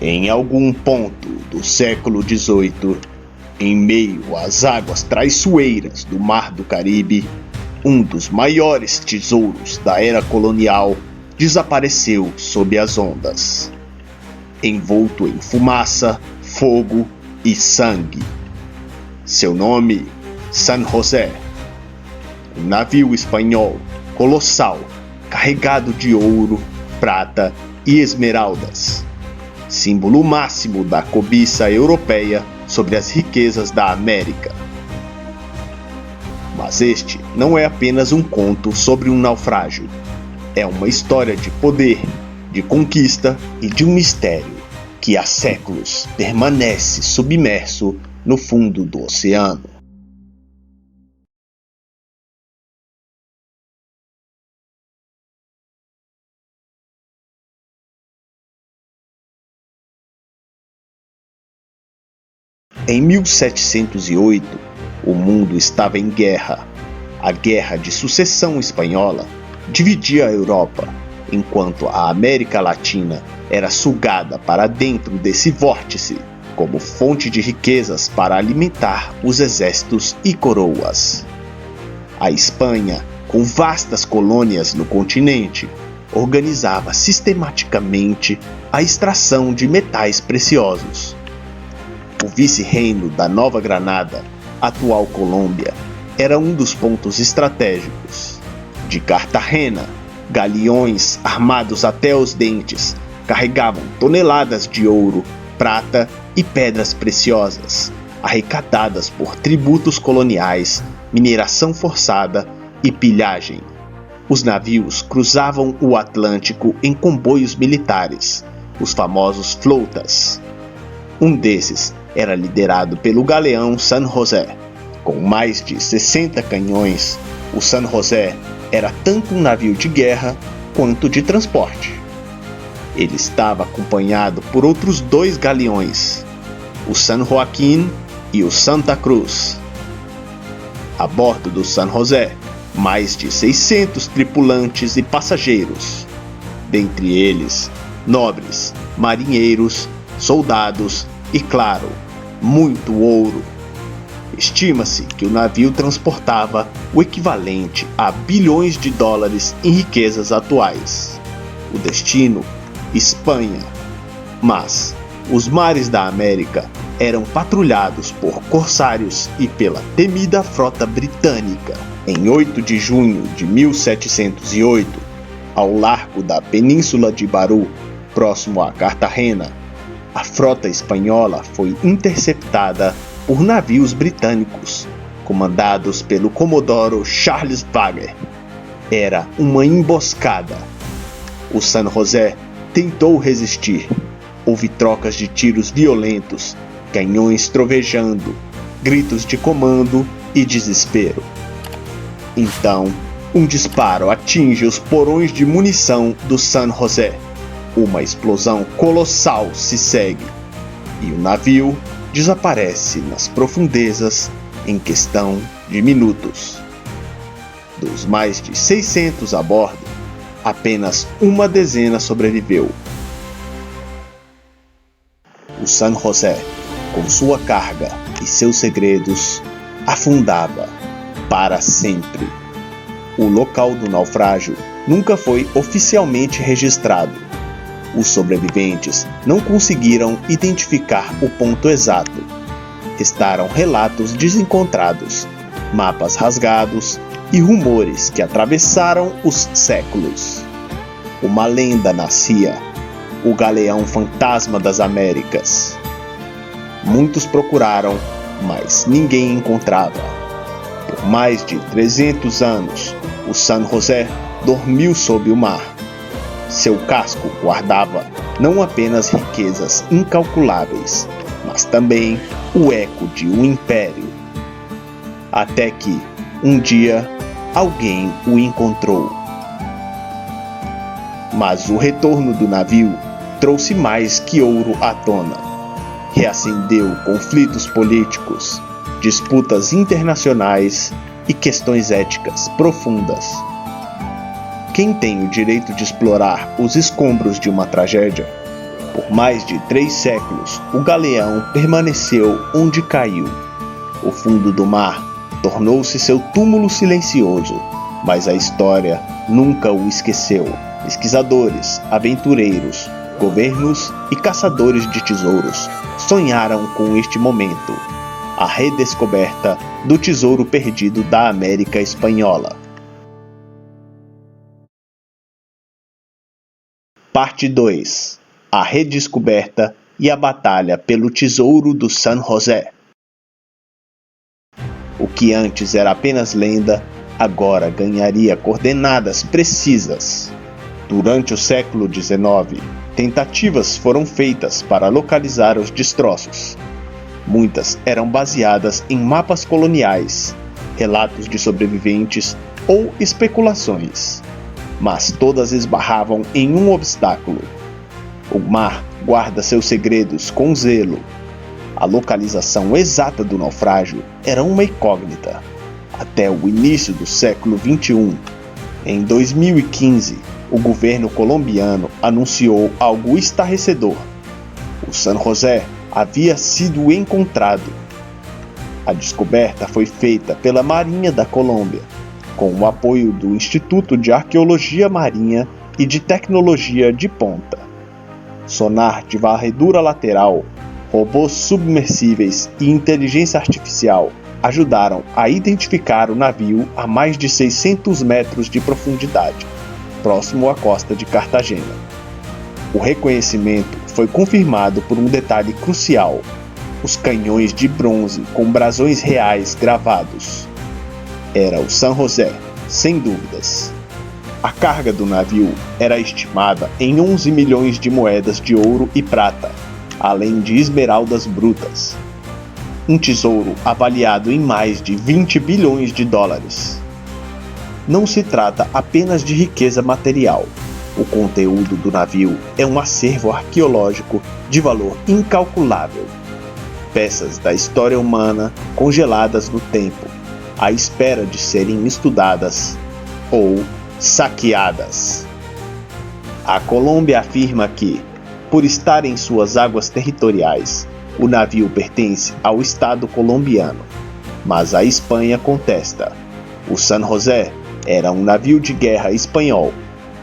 Em algum ponto do século XVIII, em meio às águas traiçoeiras do Mar do Caribe, um dos maiores tesouros da era colonial desapareceu sob as ondas, envolto em fumaça, fogo e sangue. Seu nome, San José. Um navio espanhol colossal, carregado de ouro, prata e esmeraldas, símbolo máximo da cobiça europeia sobre as riquezas da América. Mas este não é apenas um conto sobre um naufrágio. É uma história de poder, de conquista e de um mistério que há séculos permanece submerso no fundo do oceano. Em 1708, o mundo estava em guerra. A Guerra de Sucessão Espanhola dividia a Europa, enquanto a América Latina era sugada para dentro desse vórtice como fonte de riquezas para alimentar os exércitos e coroas. A Espanha, com vastas colônias no continente, organizava sistematicamente a extração de metais preciosos. O vice-reino da Nova Granada, atual Colômbia, era um dos pontos estratégicos. De Cartagena, galeões armados até os dentes carregavam toneladas de ouro, prata e pedras preciosas, arrecadadas por tributos coloniais, mineração forçada e pilhagem. Os navios cruzavam o Atlântico em comboios militares, os famosos flotas. Um desses era liderado pelo galeão San José. Com mais de 60 canhões, o San José era tanto um navio de guerra quanto de transporte. Ele estava acompanhado por outros 2 galeões, o San Joaquim e o Santa Cruz. A bordo do San José, mais de 600 tripulantes e passageiros, dentre eles nobres, marinheiros, soldados e, claro, muito ouro. Estima-se que o navio transportava o equivalente a bilhões de dólares em riquezas atuais. O destino, Espanha. Mas os mares da América eram patrulhados por corsários e pela temida frota britânica. Em 8 de junho de 1708, ao largo da Península de Barú, próximo a Cartagena, a frota espanhola foi interceptada por navios britânicos, comandados pelo comodoro Charles Wagner. Era uma emboscada. O San José tentou resistir. Houve trocas de tiros violentos, canhões trovejando, gritos de comando e desespero. Então, um disparo atinge os porões de munição do San José. Uma explosão colossal se segue e o navio desaparece nas profundezas em questão de minutos. Dos mais de 600 a bordo, apenas uma dezena sobreviveu. O San José, com sua carga e seus segredos, afundava para sempre. O local do naufrágio nunca foi oficialmente registrado. Os sobreviventes não conseguiram identificar o ponto exato. Restaram relatos desencontrados, mapas rasgados e rumores que atravessaram os séculos. Uma lenda nascia: o galeão fantasma das Américas. Muitos procuraram, mas ninguém encontrava. Por mais de 300 anos, o San José dormiu sob o mar. Seu casco guardava não apenas riquezas incalculáveis, mas também o eco de um império. Até que, um dia, alguém o encontrou. Mas o retorno do navio trouxe mais que ouro à tona. Reacendeu conflitos políticos, disputas internacionais e questões éticas profundas. Quem tem o direito de explorar os escombros de uma tragédia? Por mais de 3 séculos, o galeão permaneceu onde caiu. O fundo do mar tornou-se seu túmulo silencioso, mas a história nunca o esqueceu. Pesquisadores, aventureiros, governos e caçadores de tesouros sonharam com este momento, a redescoberta do tesouro perdido da América Espanhola. Parte 2. A redescoberta e a batalha pelo tesouro do San José. O que antes era apenas lenda, agora ganharia coordenadas precisas. Durante o século XIX, tentativas foram feitas para localizar os destroços. Muitas eram baseadas em mapas coloniais, relatos de sobreviventes ou especulações, mas todas esbarravam em um obstáculo. O mar guarda seus segredos com zelo. A localização exata do naufrágio era uma incógnita. Até o início do século XXI. Em 2015, o governo colombiano anunciou algo estarrecedor. O San José havia sido encontrado. A descoberta foi feita pela Marinha da Colômbia, com o apoio do Instituto de Arqueologia Marinha e de Tecnologia de Ponta. Sonar de varredura lateral, robôs submersíveis e inteligência artificial ajudaram a identificar o navio a mais de 600 metros de profundidade, próximo à costa de Cartagena. O reconhecimento foi confirmado por um detalhe crucial: os canhões de bronze com brasões reais gravados. Era o San José, sem dúvidas. A carga do navio era estimada em 11 milhões de moedas de ouro e prata, além de esmeraldas brutas. Um tesouro avaliado em mais de 20 bilhões de dólares. Não se trata apenas de riqueza material. O conteúdo do navio é um acervo arqueológico de valor incalculável. Peças da história humana congeladas no tempo, à espera de serem estudadas ou saqueadas. A Colômbia afirma que, por estar em suas águas territoriais, o navio pertence ao Estado colombiano, mas a Espanha contesta. O San José era um navio de guerra espanhol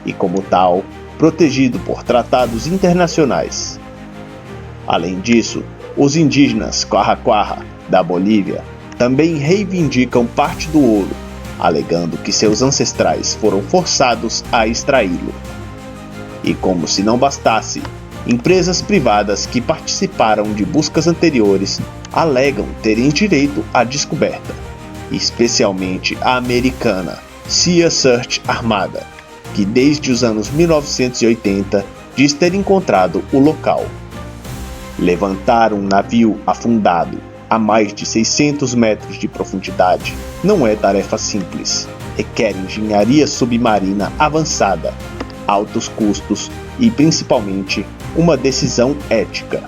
e, como tal, protegido por tratados internacionais. Além disso, os indígenas Quarra-Quarra, da Bolívia, também reivindicam parte do ouro, alegando que seus ancestrais foram forçados a extraí-lo. E como se não bastasse, empresas privadas que participaram de buscas anteriores alegam terem direito à descoberta, especialmente a americana Sea Search Armada, que desde os anos 1980 diz ter encontrado o local. Levantar um navio afundado a mais de 600 metros de profundidade não é tarefa simples. Requer engenharia submarina avançada, altos custos e, principalmente, uma decisão ética.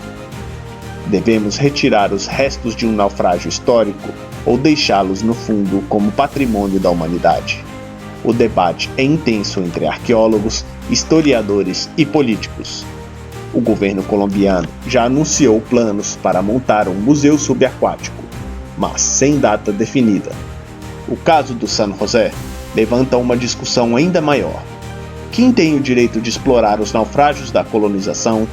Devemos retirar os restos de um naufrágio histórico ou deixá-los no fundo como patrimônio da humanidade? O debate é intenso entre arqueólogos, historiadores e políticos. O governo colombiano já anunciou planos para montar um museu subaquático, mas sem data definida. O caso do San José levanta uma discussão ainda maior. Quem tem o direito de explorar os naufrágios da colonização?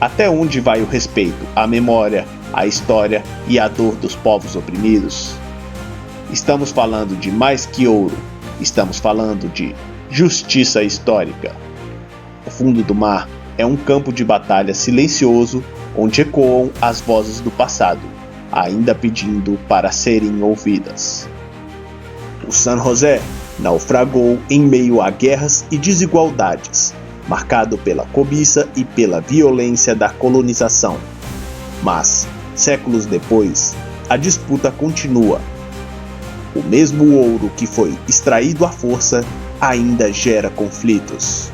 Até onde vai o respeito à memória, à história e à dor dos povos oprimidos? Estamos falando de mais que ouro, estamos falando de justiça histórica. O fundo do mar é um campo de batalha silencioso onde ecoam as vozes do passado, ainda pedindo para serem ouvidas. O San José naufragou em meio a guerras e desigualdades, marcado pela cobiça e pela violência da colonização. Mas, séculos depois, a disputa continua. O mesmo ouro que foi extraído à força ainda gera conflitos.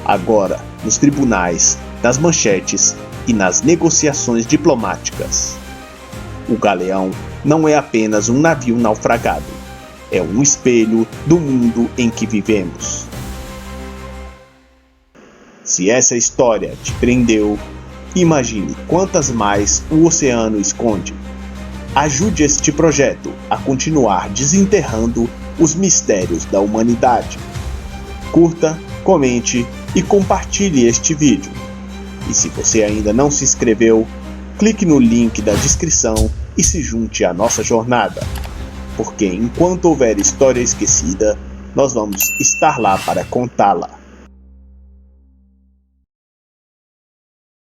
Agora, nos tribunais, nas manchetes e nas negociações diplomáticas. O galeão não é apenas um navio naufragado, é um espelho do mundo em que vivemos. Se essa história te prendeu, imagine quantas mais o oceano esconde. Ajude este projeto a continuar desenterrando os mistérios da humanidade. Curta, comente e compartilhe este vídeo. E se você ainda não se inscreveu, clique no link da descrição e se junte à nossa jornada. Porque enquanto houver história esquecida, nós vamos estar lá para contá-la.